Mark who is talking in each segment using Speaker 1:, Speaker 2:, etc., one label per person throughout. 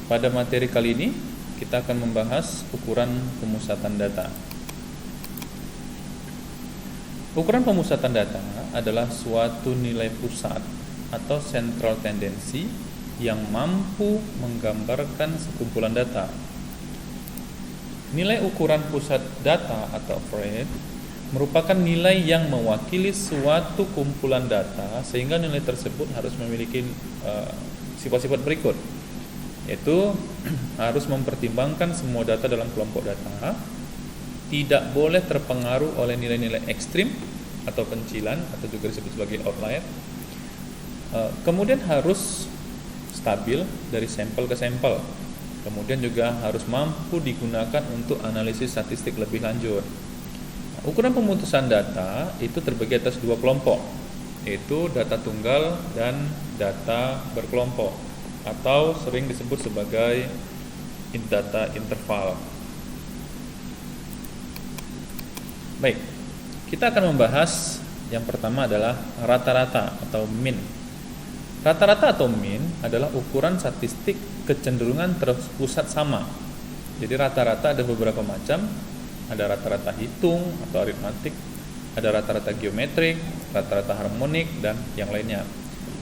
Speaker 1: Pada materi kali ini kita akan membahas ukuran pemusatan data. Ukuran pemusatan data adalah suatu nilai pusat atau central tendency yang mampu menggambarkan sekumpulan data. Nilai ukuran pusat data atau Fred merupakan nilai yang mewakili suatu kumpulan data, sehingga nilai tersebut harus memiliki sifat-sifat berikut, yaitu harus mempertimbangkan semua data dalam kelompok data, tidak boleh terpengaruh oleh nilai-nilai ekstrim atau pencilan atau juga disebut sebagai outlier, kemudian harus stabil dari sampel ke sampel, kemudian juga harus mampu digunakan untuk analisis statistik lebih lanjut. Ukuran pemutusan data itu terbagi atas dua kelompok, yaitu data tunggal dan data berkelompok, atau sering disebut sebagai data interval. Baik, kita akan membahas yang pertama adalah rata-rata atau mean. Rata-rata atau mean adalah ukuran statistik kecenderungan terpusat sama. Jadi rata-rata ada beberapa macam. Ada rata-rata hitung atau aritmatik, ada rata-rata geometrik, rata-rata harmonik, dan yang lainnya.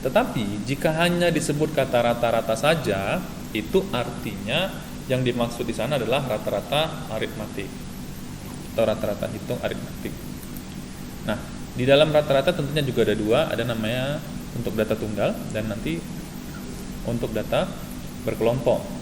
Speaker 1: Tetapi jika hanya disebut kata rata-rata saja, itu artinya yang dimaksud di sana adalah rata-rata aritmatik atau rata-rata hitung aritmatik. Nah, di dalam rata-rata tentunya juga ada dua, ada namanya untuk data tunggal dan nanti untuk data berkelompok.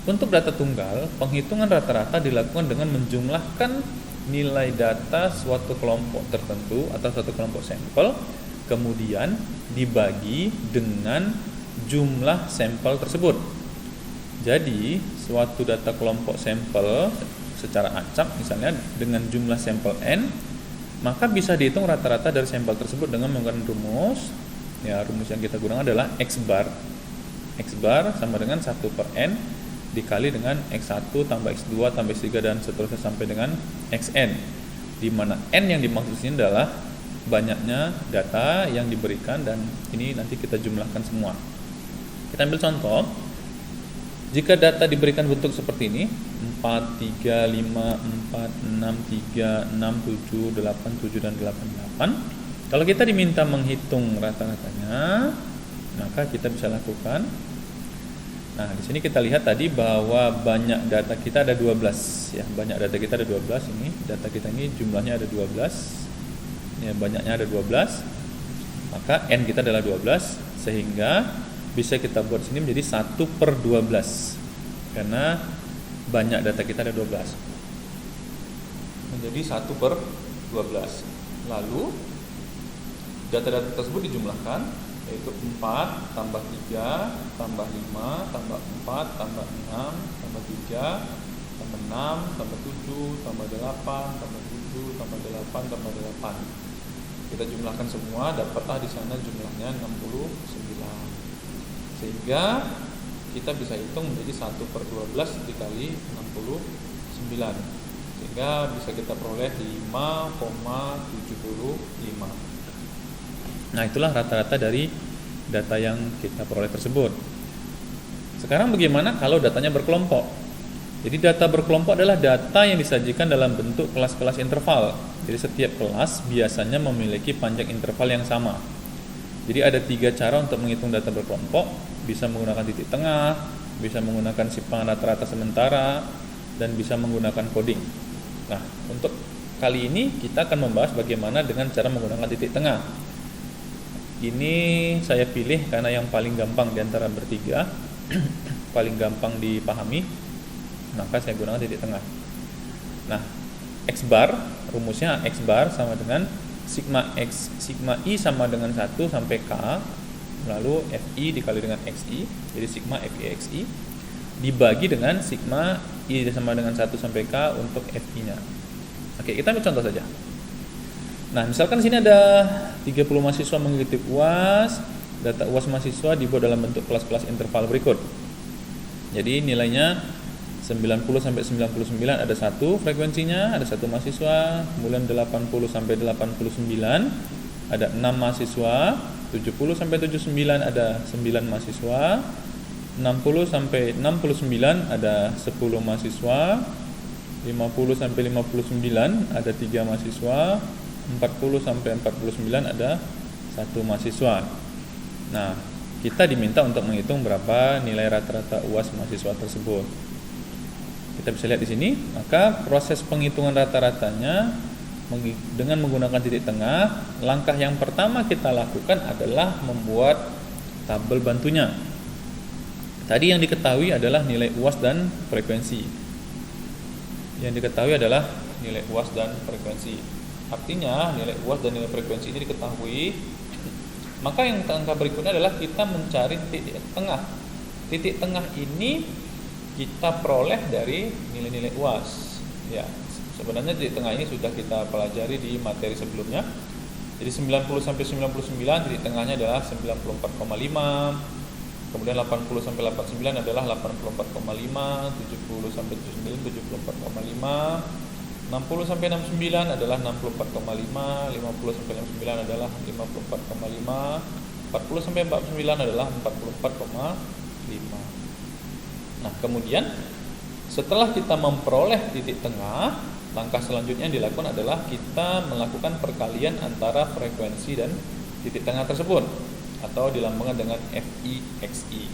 Speaker 1: Untuk data tunggal, penghitungan rata-rata dilakukan dengan menjumlahkan nilai data suatu kelompok tertentu atau suatu kelompok sampel, kemudian dibagi dengan jumlah sampel tersebut. Jadi, suatu data kelompok sampel secara acak misalnya dengan jumlah sampel n, maka bisa dihitung rata-rata dari sampel tersebut dengan menggunakan rumus. Ya, rumus yang kita gunakan adalah X bar. X bar sama dengan 1 per n dikali dengan X1 tambah X2 tambah X3 dan seterusnya sampai dengan Xn, di mana n yang dimaksud ini adalah banyaknya data yang diberikan, dan ini nanti kita jumlahkan semua. Kita ambil contoh. Jika data diberikan bentuk seperti ini 4, 3, 5, 4, 6, 3, 6, 7, 8, 7 dan 8. Kalau kita diminta menghitung rata-ratanya, maka kita bisa lakukan. Nah, di sini kita lihat tadi bahwa banyak data kita ada 12 ya, banyak data kita ada 12 ini. Data kita ini jumlahnya ada 12. Ya, banyaknya ada 12. Maka n kita adalah 12, sehingga bisa kita buat sini menjadi 1 per 12. Karena banyak data kita ada 12. Menjadi 1 per 12. Lalu data-data tersebut dijumlahkan, yaitu 4 tambah 3 tambah 5 tambah 4 tambah 6 tambah 3 tambah 6 tambah 7 tambah 8 tambah 7 tambah 8 tambah 8. Kita jumlahkan semua, dapatlah di sana jumlahnya 69. Sehingga kita bisa hitung menjadi 1 per 12 dikali 69. Sehingga bisa kita peroleh 5,75. Nah, itulah rata-rata dari data yang kita peroleh tersebut. Sekarang bagaimana kalau datanya berkelompok? Jadi data berkelompok adalah data yang disajikan dalam bentuk kelas-kelas interval. Jadi setiap kelas biasanya memiliki panjang interval yang sama. Jadi ada 3 cara untuk menghitung data berkelompok. Bisa menggunakan titik tengah, bisa menggunakan simpangan rata-rata sementara, dan bisa menggunakan coding. Nah, untuk kali ini kita akan membahas bagaimana dengan cara menggunakan titik tengah. Ini saya pilih karena yang paling gampang di antara bertiga, paling gampang dipahami, maka saya gunakan titik tengah. Nah, X bar, rumusnya X bar sama dengan sigma X, sigma I sama dengan 1 sampai K, lalu FI dikali dengan XI, jadi sigma FI XI, dibagi dengan sigma I sama dengan 1 sampai K untuk FI-nya. Oke, kita ambil contoh saja. Nah, misalkan di sini ada 30 mahasiswa mengikuti UAS. Data UAS mahasiswa dibuat dalam bentuk kelas-kelas interval berikut. Jadi nilainya 90 sampai 99 ada 1 frekuensinya, ada 1 mahasiswa. Kemudian 80 sampai 89 ada 6 mahasiswa. 70 sampai 79 ada 9 mahasiswa. 60 sampai 69 ada 10 mahasiswa, 50 sampai 59 ada 3 mahasiswa, 40 sampai 49 ada 1 mahasiswa. Nah, kita diminta untuk menghitung berapa nilai rata-rata UAS mahasiswa tersebut. Kita bisa lihat di sini, maka proses penghitungan rata-ratanya dengan menggunakan titik tengah, langkah yang pertama kita lakukan adalah membuat tabel bantunya. Tadi yang diketahui adalah nilai UAS dan frekuensi. Yang diketahui adalah nilai UAS dan frekuensi. Artinya nilai UAS dan nilai frekuensi ini diketahui. Maka yang langkah berikutnya adalah kita mencari titik tengah. Titik tengah ini kita peroleh dari nilai-nilai UAS. Ya, sebenarnya titik tengah ini sudah kita pelajari di materi sebelumnya. Jadi 90 sampai 99 titik tengahnya adalah 94,5. Kemudian 80 sampai 89 adalah 84,5, 70 sampai 79 74,5, 60 sampai 69 adalah 64,5, 50 sampai 69 adalah 54,5, 40 sampai 49 adalah 44,5. Nah, kemudian setelah kita memperoleh titik tengah, langkah selanjutnya yang dilakukan adalah kita melakukan perkalian antara frekuensi dan titik tengah tersebut, atau dilambangkan dengan FIXI.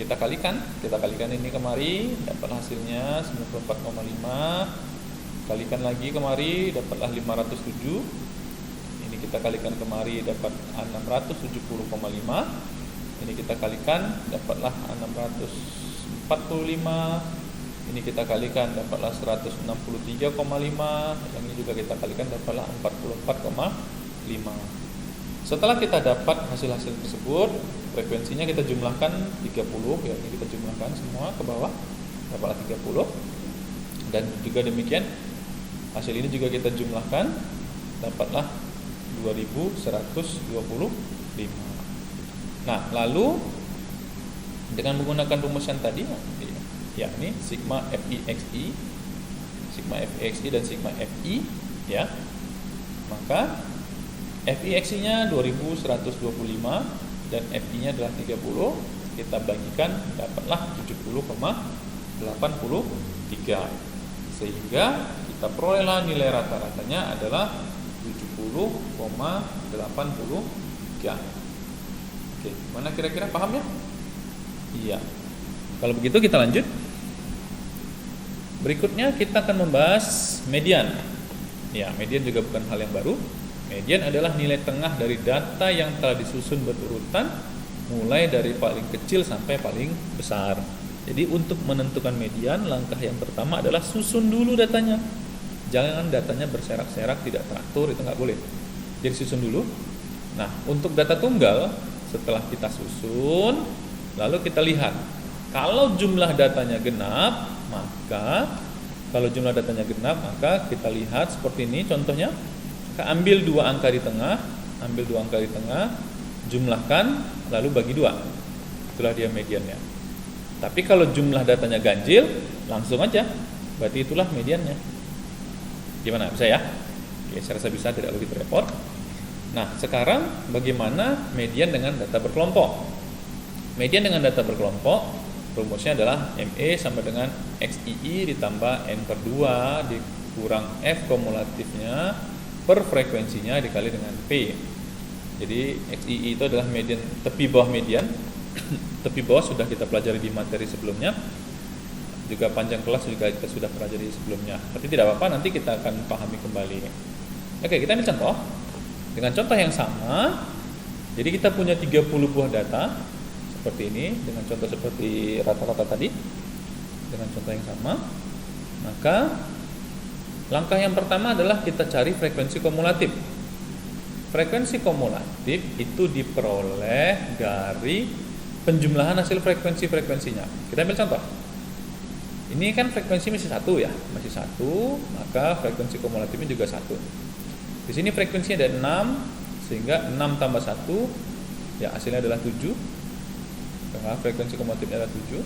Speaker 1: Kita kalikan ini kemari, dapat hasilnya 94,5. Kalikan lagi kemari, dapatlah 507. Ini kita kalikan kemari, dapat 670,5. Ini kita kalikan, dapatlah 645. Ini kita kalikan, dapatlah 163,5. Yang ini juga kita kalikan, dapatlah 44,5. Setelah kita dapat hasil-hasil tersebut, frekuensinya kita jumlahkan 30, ya, ini kita jumlahkan semua ke bawah, dapatlah 30. Dan juga demikian, hasil ini juga kita jumlahkan, dapatlah 2125. Nah, lalu dengan menggunakan rumusan tadi, yakni sigma FIXI, dan sigma FI, ya, maka FIXI-nya 2125 dan FI-nya adalah 30. Kita bagikan, dapatlah 70,83. Sehingga kita perolehlah nilai rata-ratanya adalah 70,83. Oke, mana kira-kira paham ya? Iya. Kalau begitu kita lanjut. Berikutnya kita akan membahas median. Ya, median juga bukan hal yang baru. Median adalah nilai tengah dari data yang telah disusun berurutan mulai dari paling kecil sampai paling besar. Jadi untuk menentukan median, langkah yang pertama adalah susun dulu datanya. Jangan datanya berserak-serak, tidak teratur, itu nggak boleh. Jadi susun dulu. Nah, untuk data tunggal, setelah kita susun, lalu kita lihat. Kalau jumlah datanya genap, maka kita lihat seperti ini contohnya. Ambil dua angka di tengah, jumlahkan, lalu bagi 2. Itulah dia mediannya. Tapi kalau jumlah datanya ganjil, langsung aja, berarti itulah mediannya. Gimana? Bisa ya? Oke, saya rasa bisa, tidak begitu repot. Nah, sekarang bagaimana median dengan data berkelompok? Median dengan data berkelompok, rumusnya adalah ME sama dengan XII ditambah N per 2 dikurang F kumulatifnya per frekuensinya dikali dengan P. Jadi XII itu adalah median, tepi bawah median. Tepi bawah sudah kita pelajari di materi sebelumnya. Juga panjang kelas juga kita sudah pelajari sebelumnya. Tapi tidak apa-apa, nanti kita akan pahami kembali. Oke, kita ambil contoh. Dengan contoh yang sama. Jadi kita punya 30 buah data seperti ini, dengan contoh seperti rata-rata tadi. Dengan contoh yang sama. Maka langkah yang pertama adalah kita cari frekuensi kumulatif. Frekuensi kumulatif itu diperoleh dari penjumlahan hasil frekuensinya. Kita ambil contoh. Ini kan frekuensi masih 1 ya, masih 1, maka frekuensi kumulatifnya juga 1. Di sini frekuensinya ada 6, sehingga 6 tambah 1, ya hasilnya adalah 7. Maka frekuensi kumulatifnya adalah 7.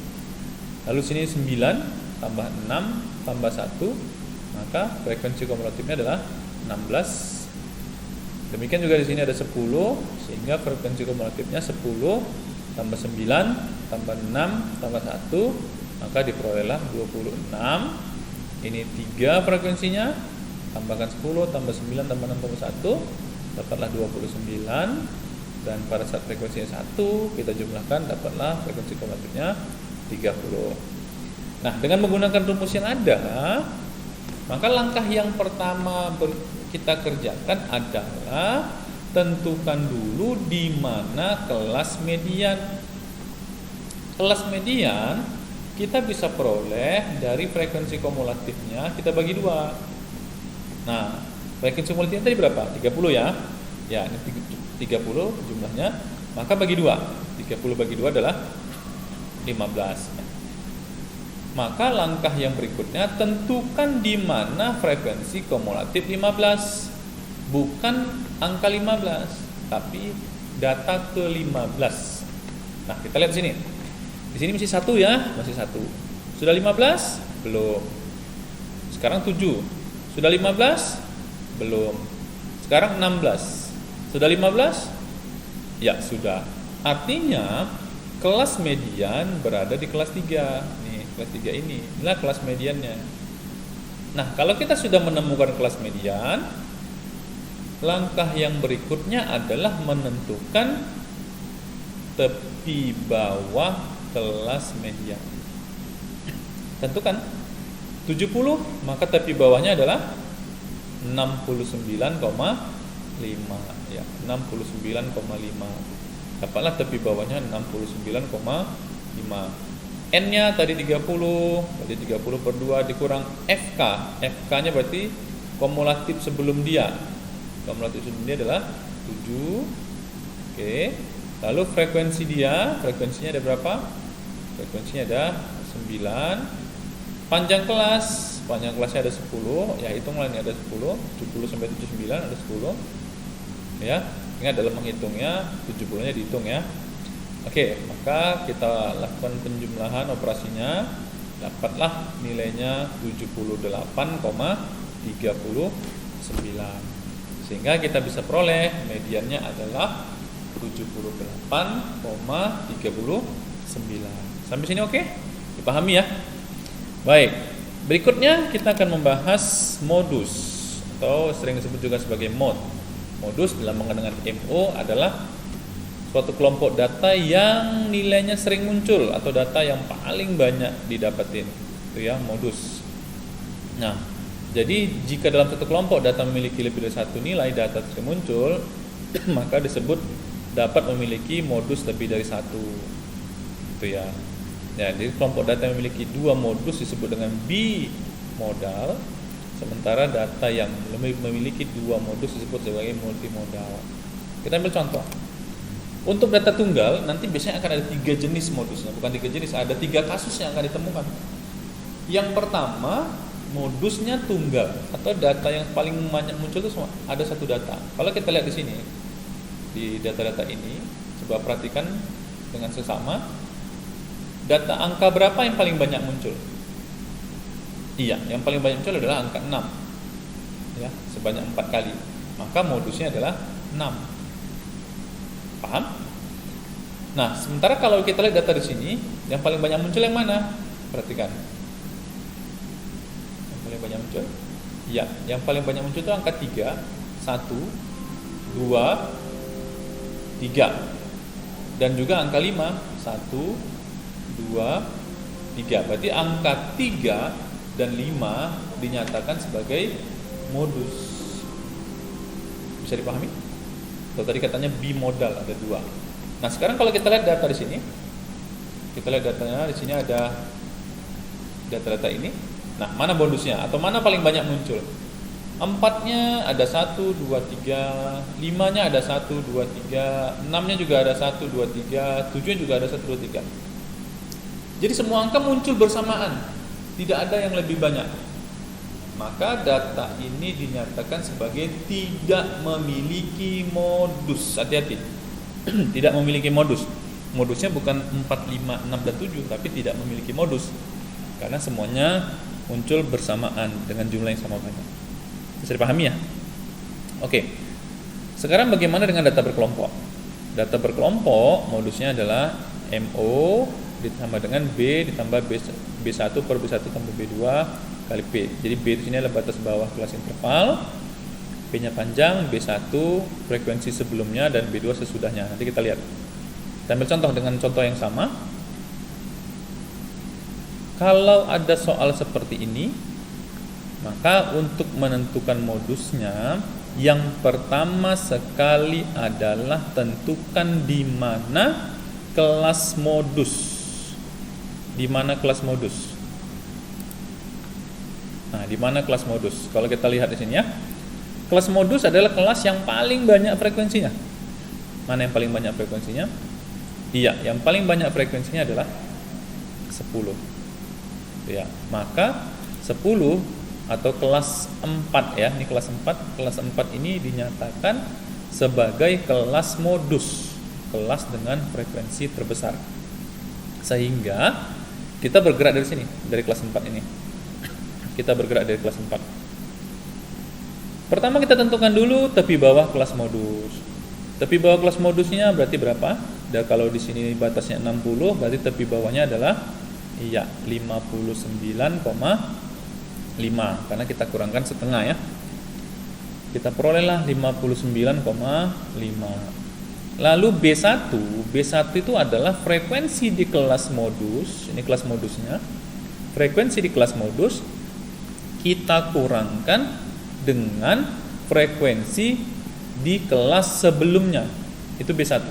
Speaker 1: Lalu sini 9 tambah 6 tambah 1, maka frekuensi kumulatifnya adalah 16. Demikian juga di sini ada 10, sehingga frekuensi kumulatifnya 10 tambah 9, tambah 6, tambah 1, maka diperolehlah 26. Ini 3 frekuensinya, tambahkan 10, tambah 9, tambah 6, tambah 1, dapatlah 29. Dan pada saat frekuensinya 1, kita jumlahkan, dapatlah frekuensi kumulatifnya 30. Nah, dengan menggunakan rumus yang ada, maka langkah yang pertama kita kerjakan adalah tentukan dulu di mana kelas median. Kelas median kita bisa peroleh dari frekuensi kumulatifnya, kita bagi 2. Nah, frekuensi kumulatifnya tadi berapa? 30 ya. Ya, ini 30 jumlahnya, maka bagi 2. 30 bagi 2 adalah 15. Maka langkah yang berikutnya, tentukan di mana frekuensi kumulatif 15. Bukan angka 15, tapi data ke-15. Nah, kita lihat di sini. Di sini masih 1 ya, masih 1. Sudah 15? Belum. Sekarang 7. Sudah 15? Belum. Sekarang 16. Sudah 15? Ya, sudah. Artinya kelas median berada di kelas 3. Nih, kelas 3 ini. Inilah kelas mediannya. Nah, kalau kita sudah menemukan kelas median, langkah yang berikutnya adalah menentukan tepi bawah kelas median. Tentukan 70, maka tepi bawahnya adalah 69,5 ya, 69,5. Dapatlah tepi bawahnya 69,5. N-nya tadi 30, berarti 30 per 2 dikurang FK. FK-nya berarti kumulatif sebelum dia. Kumulatif sebelum dia adalah 7. Oke. Lalu frekuensinya ada berapa? Frekuensinya ada 9. Panjang kelasnya ada 10. Ya, hitunglah ini ada 10. 70 sampai 79 ada 10. Ya, ingat dalam menghitungnya 70-nya dihitung ya. Oke, maka kita lakukan penjumlahan operasinya, dapatlah nilainya 78,39. Sehingga kita bisa peroleh mediannya adalah 78,39. Sampai sini oke? Dipahami ya? Baik. Berikutnya kita akan membahas modus atau sering disebut juga sebagai mod. Modus dalam mengenai MO adalah suatu kelompok data yang nilainya sering muncul atau data yang paling banyak didapatin. Itu ya modus. Nah, jadi jika dalam satu kelompok data memiliki lebih dari satu nilai data sering muncul, maka disebut dapat memiliki modus lebih dari satu. Itu ya. Ya, jadi kelompok data yang memiliki 2 modus disebut dengan bimodal, sementara data yang memiliki 2 modus disebut sebagai multimodal. Kita ambil contoh. Untuk data tunggal nanti biasanya akan ada 3 jenis modusnya, bukan 3 jenis, ada 3 kasus yang akan ditemukan. Yang pertama, modusnya tunggal atau data yang paling banyak muncul itu semua ada satu data. Kalau kita lihat di sini di data-data ini, coba perhatikan dengan sesama, data angka berapa yang paling banyak muncul? Iya, yang paling banyak muncul adalah angka 6. Ya, sebanyak 4 kali. Maka modusnya adalah 6. Paham? Nah, sementara kalau kita lihat data di sini, yang paling banyak muncul yang mana? Perhatikan. Yang paling banyak muncul? Ya, yang paling banyak muncul itu angka 3, 1, 2, 3. Dan juga angka 5, 1, 2, 3. Berarti angka 3 dan 5 dinyatakan sebagai modus. Bisa dipahami? Kalau tadi katanya bimodal ada 2. Nah, sekarang kalau kita lihat data di sini, kita lihat datanya di sini ada data-data ini. Nah, mana modusnya atau mana paling banyak muncul? 4-nya ada 1, 2, 3, 5-nya ada 1, 2, 3, 6-nya juga ada 1, 2, 3, 7-nya juga ada 1, 2, 3. Jadi semua angka muncul bersamaan, tidak ada yang lebih banyak. Maka data ini dinyatakan sebagai tidak memiliki modus. Hati-hati. Tidak memiliki modus. Modusnya bukan 4, 5, 6, dan 7, tapi tidak memiliki modus. Karena semuanya muncul bersamaan dengan jumlah yang sama banyak. Bisa dipahami ya? Oke. Sekarang bagaimana dengan data berkelompok? data berkelompok modusnya adalah MO ditambah dengan B ditambah B1 per B1 tambah B2 kali P. Jadi B di sini adalah batas bawah kelas interval, P-nya panjang, B1 frekuensi sebelumnya dan B2 sesudahnya. Nanti kita lihat. Kita ambil contoh dengan contoh yang sama. Kalau ada soal seperti ini, maka untuk menentukan modusnya, yang pertama sekali adalah tentukan di mana kelas modus. Di mana kelas modus? Nah, di mana kelas modus? Kalau kita lihat di sini ya, kelas modus adalah kelas yang paling banyak frekuensinya. Mana yang paling banyak frekuensinya? Iya, yang paling banyak frekuensinya adalah 10. Ya, maka 10 atau kelas 4 ya, ini kelas 4. Kelas 4 ini dinyatakan sebagai kelas modus, kelas dengan frekuensi terbesar. Sehingga kita bergerak dari sini, dari kelas 4 ini. Kita bergerak dari kelas 4. Pertama kita tentukan dulu tepi bawah kelas modus. Tepi bawah kelas modusnya berarti berapa? Dan kalau di sini batasnya 60, berarti tepi bawahnya adalah 59,5 karena kita kurangkan setengah ya. Kita perolehlah 59,5. Lalu B1 itu adalah frekuensi di kelas modus. Ini kelas modusnya. Frekuensi di kelas modus kita kurangkan dengan frekuensi di kelas sebelumnya. Itu B1.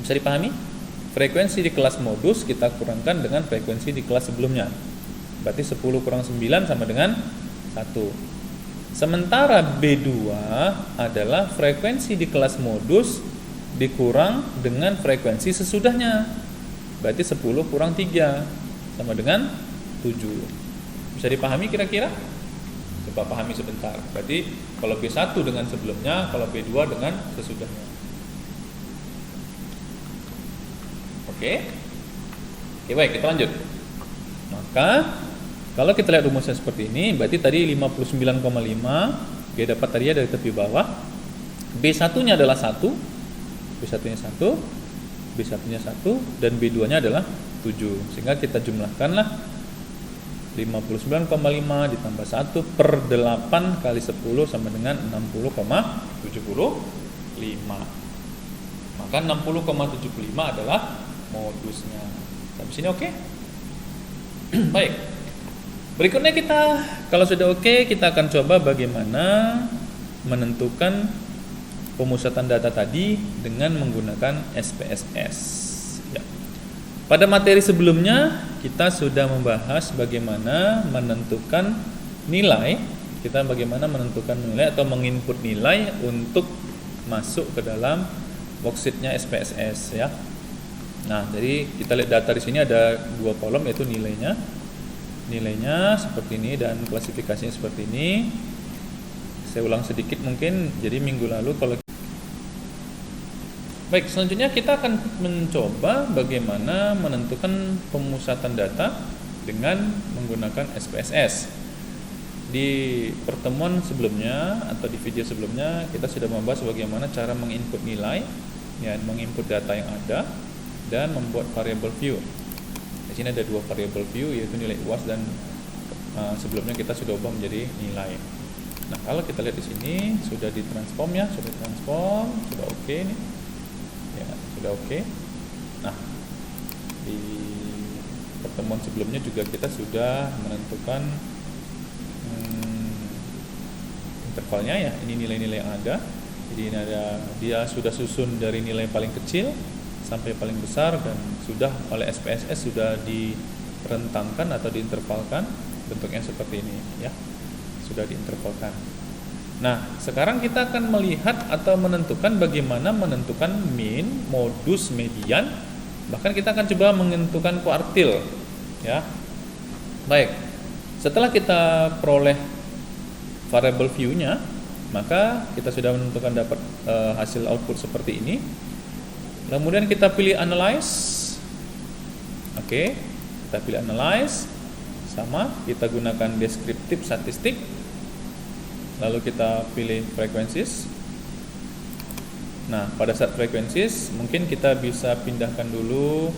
Speaker 1: Bisa dipahami? Frekuensi di kelas modus kita kurangkan dengan frekuensi di kelas sebelumnya. Berarti 10 kurang 9 sama dengan 1. Sementara B2 adalah frekuensi di kelas modus dikurang dengan frekuensi sesudahnya. Berarti 10 kurang 3 sama dengan 7. Bisa dipahami kira-kira? Coba pahami sebentar. Berarti kalau B1 dengan sebelumnya, kalau B2 dengan sesudahnya. Oke, baik, kita lanjut. Maka kalau kita lihat rumusnya seperti ini, berarti tadi 59,5 dia dapat tadi dari tepi bawah. B1-nya adalah 1, B1-nya 1, B1-nya 1, dan B2-nya adalah 7. Sehingga kita jumlahkanlah 59,5 ditambah 1 per 8 kali 10 sama dengan 60,75. Maka 60,75 adalah modusnya. Sampai sini oke? Baik. Berikutnya kita, kalau sudah oke, kita akan coba bagaimana menentukan pemusatan data tadi dengan menggunakan SPSS. Ya. Pada materi sebelumnya kita sudah membahas bagaimana menentukan nilai, atau menginput nilai untuk masuk ke dalam worksheetnya SPSS ya. Nah, jadi kita lihat data di sini ada 2 kolom yaitu nilainya seperti ini dan klasifikasinya seperti ini. Saya ulang sedikit mungkin. Jadi minggu lalu kalau baik, selanjutnya kita akan mencoba bagaimana menentukan pemusatan data dengan menggunakan SPSS. Di pertemuan sebelumnya atau di video sebelumnya kita sudah membahas bagaimana cara menginput nilai, ya, menginput data yang ada dan membuat variable view. Di sini ada 2 variable view yaitu nilai UAS dan sebelumnya kita sudah ubah menjadi nilai. Nah, kalau kita lihat di sini sudah ditransform ya, sudah oke nih. Ya, sudah oke. Nah, di pertemuan sebelumnya juga kita sudah menentukan intervalnya ya. Ini nilai-nilai yang ada. Jadi ini ada, dia sudah susun dari nilai paling kecil sampai paling besar dan sudah oleh SPSS sudah direntangkan atau diintervalkan bentuknya seperti ini ya. Sudah diintervalkan. Nah, sekarang kita akan melihat atau menentukan bagaimana menentukan mean, modus, median. Bahkan kita akan coba menentukan kuartil ya. Baik. Setelah kita peroleh variable view-nya, maka kita sudah menentukan dapat hasil output seperti ini. Kemudian kita pilih analyze. Oke, kita pilih analyze. Sama, kita gunakan deskriptif statistik. Lalu kita pilih frequencies. Nah, pada saat frekuensis mungkin kita bisa pindahkan dulu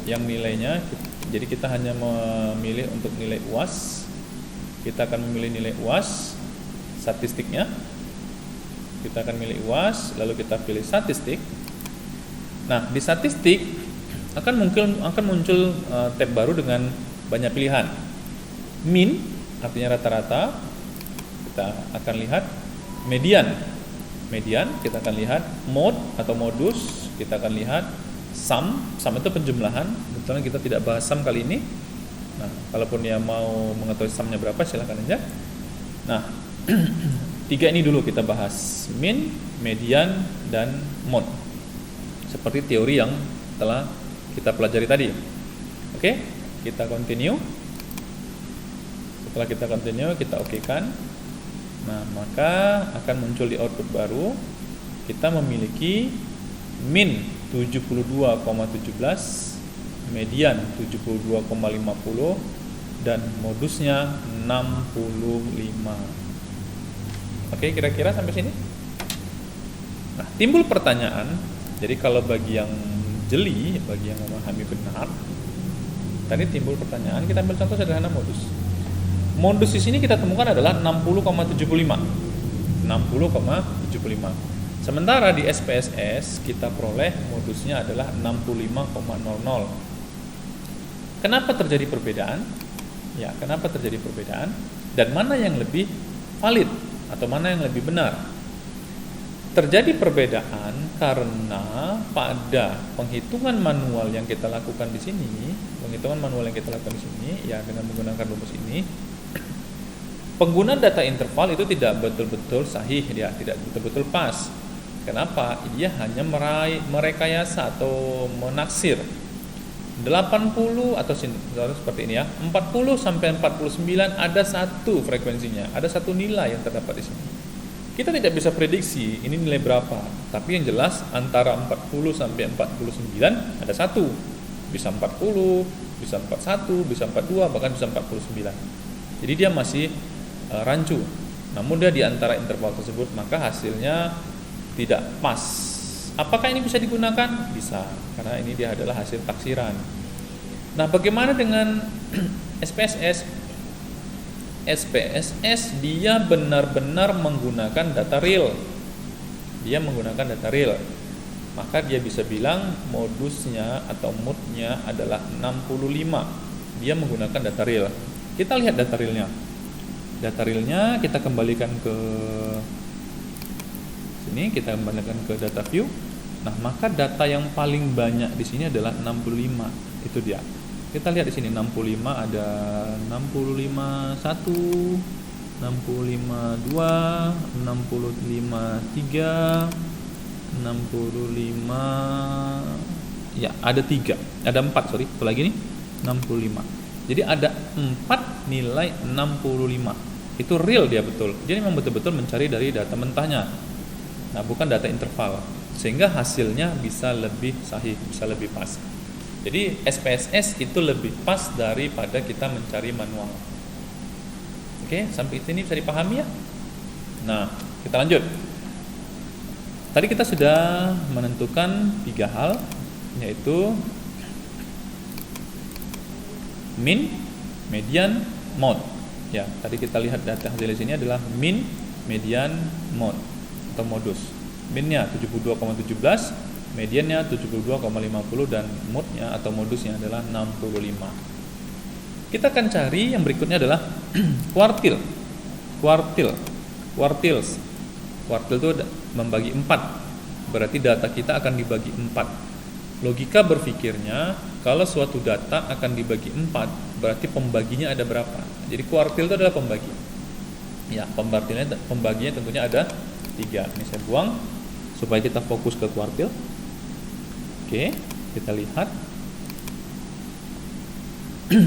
Speaker 1: yang nilainya. Jadi kita hanya memilih untuk nilai UAS. Kita akan memilih nilai UAS statistiknya. Kita akan milih UAS, lalu kita pilih statistik. Nah, di statistik akan muncul tab baru dengan banyak pilihan. Min artinya rata-rata. Kita akan lihat median. Median kita akan lihat mode atau modus, kita akan lihat sum itu penjumlahan. Kebetulan kita tidak bahas sum kali ini. Nah, kalaupun dia mau mengetahui sumnya berapa silahkan aja. Nah, tiga ini dulu kita bahas, min, median, dan mode. Seperti teori yang telah kita pelajari tadi. Oke, kita continue. Setelah kita continue, kita okekan. Nah, maka akan muncul di output baru. Kita memiliki min 72,17, median 72,50, dan modusnya 65. Oke, kira-kira sampai sini. Nah, timbul pertanyaan. Jadi kalau bagi yang jeli, bagi yang memahami benar, tadi timbul pertanyaan. Kita ambil contoh sederhana modus. Modus di sini kita temukan adalah 60,75. 60,75. Sementara di SPSS kita peroleh modusnya adalah 65,00. Kenapa terjadi perbedaan? Ya, kenapa terjadi perbedaan? Dan mana yang lebih valid atau mana yang lebih benar? Terjadi perbedaan karena pada penghitungan manual yang kita lakukan di sini, ya dengan menggunakan rumus ini, pengguna data interval itu tidak betul-betul sahih, dia tidak betul-betul pas. Kenapa? Dia hanya merekayasa atau menaksir 80 atau seperti ini ya, 40 sampai 49 ada satu frekuensinya, ada satu nilai yang terdapat di sini. Kita tidak bisa prediksi ini nilai berapa, tapi yang jelas antara 40 sampai 49 ada satu. Bisa 40, bisa 41, bisa 42, bahkan bisa 49. Jadi dia masih rancu. Namun dia di antara interval tersebut, maka hasilnya tidak pas. Apakah ini bisa digunakan? Bisa, karena ini dia adalah hasil taksiran. Nah, bagaimana dengan SPSS? SPSS dia benar-benar menggunakan data real. Dia menggunakan data real. Maka dia bisa bilang modusnya atau moodnya adalah 65. Dia menggunakan data real. Kita lihat data realnya. Data realnya kita kembalikan ke sini, kita kembalikan ke data view. Nah, maka data yang paling banyak di sini adalah 65. Itu dia. Kita lihat di sini 65 ada 65.1, 65.2, 65.3, 65, ya ada 3, ada 4 sorry, itu lagi nih 65. Jadi ada 4 nilai 65. Itu real dia betul. Jadi memang betul-betul mencari dari data mentahnya. Nah, bukan data interval. Sehingga hasilnya bisa lebih sahih, bisa lebih pas. Jadi SPSS itu lebih pas daripada kita mencari manual. Oke, sampai sini bisa dipahami ya? Nah, kita lanjut. Tadi kita sudah menentukan 3 hal, yaitu min, median, mode. Ya, tadi kita lihat data hasil di sini adalah min, median, mode atau modus. Minnya 72,17, mediannya 72,50, dan mode-nya atau modusnya adalah 65. Kita akan cari yang berikutnya adalah kuartil. Quartiles. Kuartil itu membagi 4. Berarti data kita akan dibagi 4. Logika berpikirnya, kalau suatu data akan dibagi 4, berarti pembaginya ada berapa? Jadi kuartil itu adalah pembagi. Ya, pembaginya tentunya ada 3. Ini saya buang supaya kita fokus ke kuartil. Oke, kita lihat.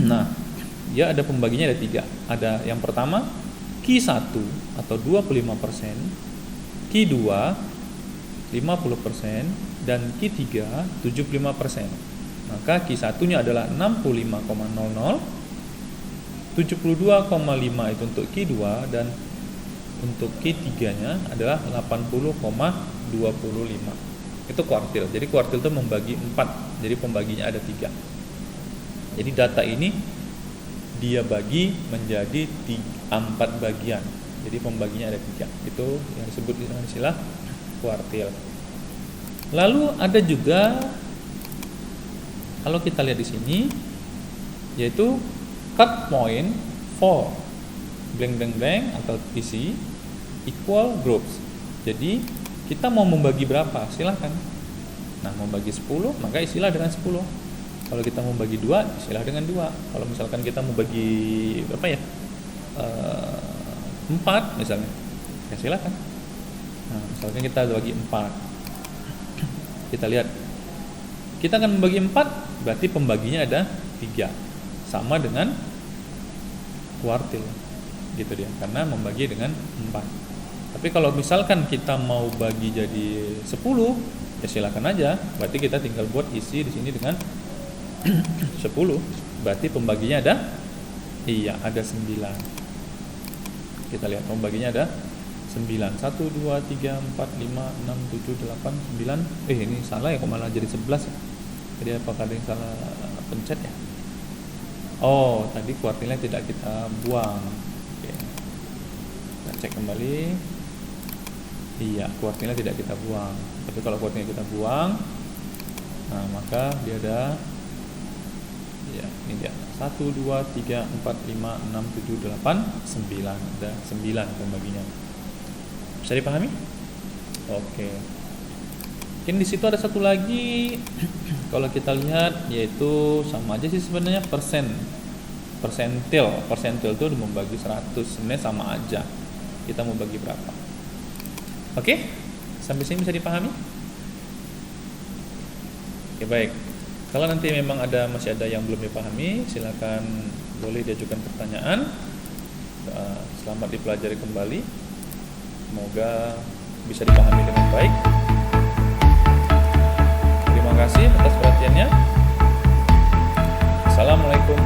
Speaker 1: Nah, dia ada pembaginya ada 3. Ada yang pertama Q1 atau 25%, Q2 50%, dan Q3 75%. Maka Q1-nya adalah 65,00, 72,5 itu untuk Q2, dan untuk Q3-nya adalah 80,25. Itu kuartil. Jadi kuartil itu membagi 4. Jadi pembaginya ada 3. Jadi data ini dia bagi menjadi 4 bagian. Jadi pembaginya ada 3. Itu yang disebut dengan istilah kuartil. Lalu ada juga kalau kita lihat di sini yaitu cut point for blank blank blank atau PC equal groups. Jadi kita mau membagi berapa? Silahkan. Nah, mau bagi 10, maka isilah dengan 10. Kalau kita mau bagi 2, isilah dengan 2. Kalau misalkan kita mau bagi berapa ya? 4 misalnya. Ya silahkan. Nah, misalkan kita bagi 4. Kita lihat. Kita akan membagi 4, berarti pembaginya ada 3. Sama dengan kuartil. Gitu dia, karena membagi dengan 4. Tapi kalau misalkan kita mau bagi jadi 10, ya silakan aja. Berarti kita tinggal buat isi di sini dengan 10. Berarti pembaginya ada? Iya, ada 9. Kita lihat pembaginya ada 9. 1, 2, 3, 4, 5, 6, 7, 8, 9. Ini salah ya, kok malah jadi 11 ya? Jadi apakah ada yang salah pencet ya? Oh, tadi kuartilnya tidak kita buang. Oke. Kita cek kembali. Iya, kuartilnya tidak kita buang. Tapi kalau kuartilnya kita buang, nah maka dia ada, ya ini dia 1, 2, 3, 4, 5, 6, 7, 8, 9. Ada 9 pembaginya. Bisa dipahami? Oke. Mungkin di situ ada satu lagi. Kalau kita lihat, yaitu sama aja sih sebenarnya persentil itu membagi 100, sebenarnya sama aja. Kita mau bagi berapa? Oke, sampai sini bisa dipahami? Oke, baik. Kalau nanti memang masih ada yang belum dipahami, silakan boleh diajukan pertanyaan. Selamat dipelajari kembali. Semoga bisa dipahami dengan baik. Terima kasih atas perhatiannya. Assalamualaikum